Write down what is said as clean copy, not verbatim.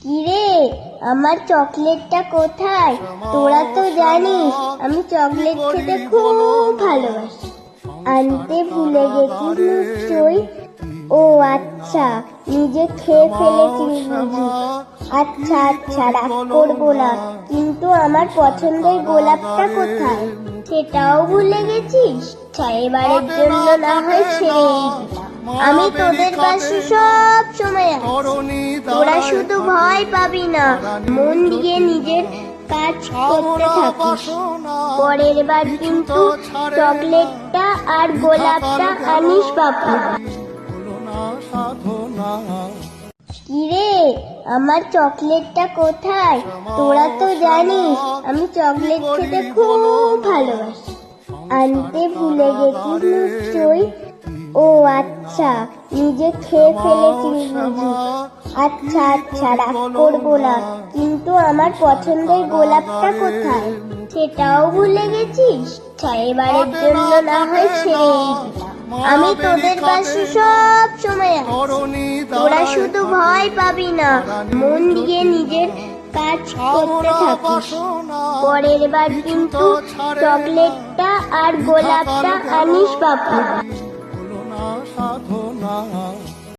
কিরে, আমার চকলেটটা কোথায়? তোরা তো জানিস আমি চকলেট খেতে খুব ভালোবাসি। আনতে ভুলে গেছিস নিশ্চয়ই। ও আচ্ছা, নিজে খেয়ে ফেলেছিস বুঝি। আচ্ছা আচ্ছা, রাগ করবো না, কিন্তু আমার পছন্দের গোলাপটা কোথায় সেটাও ভুলে গেছিস? এবারের জন্য না হয় ছেড়েই দিলাম, আমি তোদের পাশে সব সময় আছি। তোরা শুধু ভয় পাবি না, মন দিয়ে নিজের কাজ করতে থাকিস। পরের বার কিন্তু চকলেটটা আর গোলাপটা আনিস বাপু। কিরে, আমার চকলেটটা কোথায়? তোরা তো জানিস আমি চকলেট খেতে খুব ভালোবাসি। আনতে ভুলে গেছিস নিশ্চয়ই। ও আচ্ছা, নিজে খেয়ে ফেলেছিস বুঝি। আচ্ছা আচ্ছা, রাগ করবো না, কিন্তু আমার পছন্দের গোলাপটা কোথায় সেটাও ভুলে গেছিস? এবারের জন্য না হয় ছেড়েই দিলাম, আমি তোদের পাশে সব সময় আছি। তোরা শুধু ভয় পাবি না, মন দিয়ে নিজের কাজ করতে থাকিস। পরের বার কিন্তু চকলেটটা আর গোলাপটা আনিস বাপু। সাধনা